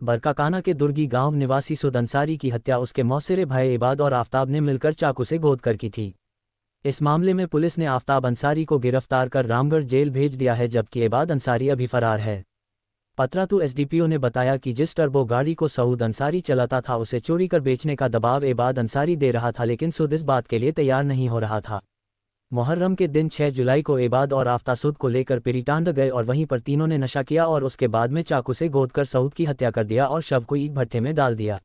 बरकाकाना के दुर्गी गांव निवासी सुद अंसारी की हत्या उसके मौसेरे भाई इबाद और आफताब ने मिलकर चाकू से गोद कर की थी। इस मामले में पुलिस ने आफताब अंसारी को गिरफ्तार कर रामगढ़ जेल भेज दिया है, जबकि इबाद अंसारी अभी फरार है। पतरातू एसडीपीओ ने बताया कि जिस टर्बो गाड़ी को सऊद अंसारी चलाता था उसे चोरी कर बेचने का दबाव इबाद अंसारी दे रहा था, लेकिन सुद इस बात के लिए तैयार नहीं हो रहा था। मुहर्रम के दिन 6 जुलाई को इबाद और आफता सुद को लेकर पिरीटांड गए और वहीं पर तीनों ने नशा किया और उसके बाद में चाकू से गोदकर सऊद की हत्या कर दिया और शव को ईंट भट्ठे में डाल दिया।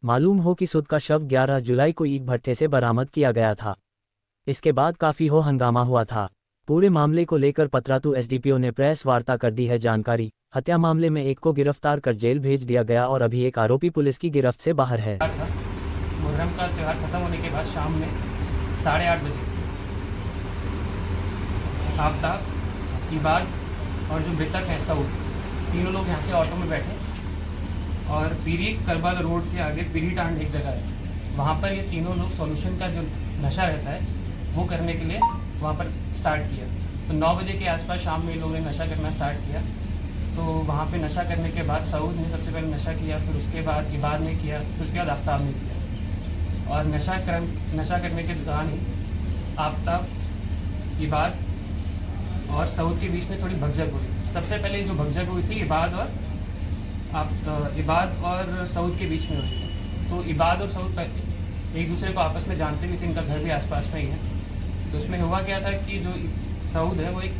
मालूम हो कि सुद का शव 11 जुलाई को ईंट भट्ठे से बरामद किया गया था। इसके बाद काफ़ी हंगामा हुआ था। पूरे मामले को लेकर पतरातू एसडीपीओ ने प्रेस वार्ता कर दी है जानकारी। हत्या मामले में एक को गिरफ्तार कर जेल भेज दिया गया और अभी एक आरोपी पुलिस की गिरफ्त से बाहर है। मुहर्रम का त्यौहार खत्म होने के बाद शाम में 8:30 बजे आफ्ताब, इबाद और जो मृतक है सऊद, तीनों लोग यहाँ से ऑटो में बैठे और पीरी करबल रोड के आगे पीरीटांड एक जगह है, वहाँ पर ये तीनों लोग सॉल्यूशन का जो नशा रहता है वो करने के लिए वहाँ पर स्टार्ट किया। तो 9 बजे के आसपास शाम में लोगों ने नशा करना स्टार्ट किया। तो वहाँ पे नशा करने के बाद सऊद ने सबसे पहले नशा किया, फिर उसके बाद इबाद ने किया, फिर उसके बाद आफ्ताब ने किया। और नशा करने के दौरान ही आफ्ताब, इबाद और सऊद के बीच में थोड़ी भगदड़ हुई। सबसे पहले जो भगदड़ हुई थी इबाद और सऊद के बीच में हुई थी। तो इबाद और सऊद एक दूसरे को आपस में जानते भी थे, इनका घर भी आसपास में ही है। तो उसमें हुआ क्या था कि जो सऊद है वो एक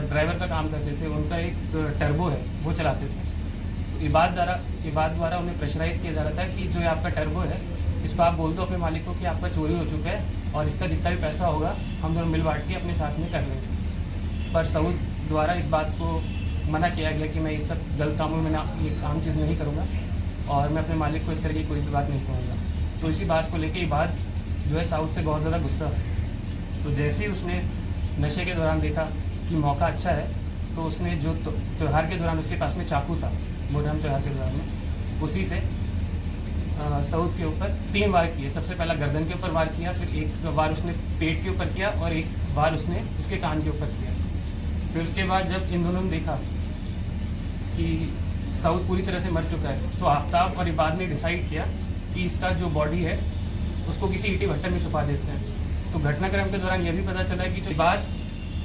ड्राइवर का काम करते थे, उनका एक टर्बो है वो चलाते थे। तो इबाद द्वारा उन्हें प्रेशराइज़ किया जा रहा था कि जो ये आपका टर्बो है इसको आप बोल दो अपने मालिक को कि आपका चोरी हो चुका है और इसका जितना भी पैसा होगा हम दोनों मिल बांट के अपने साथ में कर लेंगे। पर सऊद द्वारा इस बात को मना किया गया कि मैं इस सब गलत कामों में ये काम चीज़ नहीं करूँगा और मैं अपने मालिक को इस तरह की कोई भी बात नहीं कहूँगा। तो इसी बात को लेकर इबाद जो है सऊद से बहुत ज़्यादा गुस्सा है। तो जैसे ही उसने नशे के दौरान देखा कि मौका अच्छा है, तो उसने जो त्यौहार के दौरान उसके पास में चाकू था, मुहर्रम त्यौहार के दौरान में, उसी से सऊद के ऊपर 3 वार किए। सबसे पहला गर्दन के ऊपर वार किया, फिर एक वार उसने पेट के ऊपर किया और एक वार उसने उसके कान के ऊपर किया। फिर उसके बाद जब इन दोनों ने देखा कि सऊद पूरी तरह से मर चुका है, तो आफ्ताब और इबाद ने डिसाइड किया कि इसका जो बॉडी है उसको किसी ईंटी भट्टे में छुपा देते हैं। तो घटनाक्रम के दौरान यह भी पता चला कि जो इबाद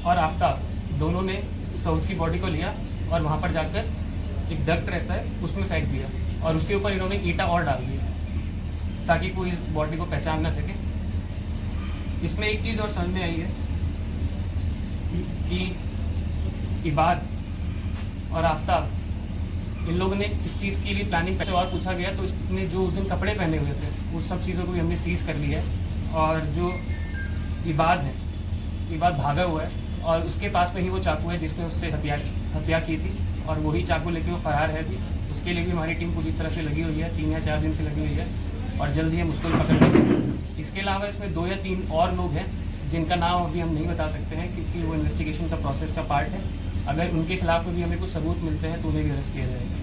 और आफ्ताब दोनों ने सऊद की बॉडी को लिया और वहाँ पर जाकर एक डक्ट रहता है उसमें फेंक दिया और उसके ऊपर इन्होंने ईंटा और डाल दिया ताकि कोई इस बॉडी को पहचान ना सके। इसमें एक चीज़ और समझ में आई है कि इबाद और आफ्ताब इन लोगों ने इस चीज़ के लिए प्लानिंग से और पूछा गया तो इसने जो उस दिन कपड़े पहने हुए थे उस सब चीज़ों को भी हमने सीज कर लिया है। और जो इबाद भागा हुआ है और उसके पास में ही वो चाकू है जिसने उससे हत्या की थी और वही चाकू लेके वो फरार है भी। उसके लिए भी हमारी टीम पूरी तरह से लगी हुई है, 3 या 4 दिन से लगी हुई है और जल्द ही हम उसको पकड़ लेंगे। इसके अलावा इसमें 2 या 3 और लोग हैं जिनका नाम अभी हम नहीं बता सकते हैं क्योंकि वो इन्वेस्टिगेशन का प्रोसेस का पार्ट है। अगर उनके खिलाफ भी हमें कुछ सबूत मिलते हैं तो उन्हें भी अरेस्ट किया जाएगा।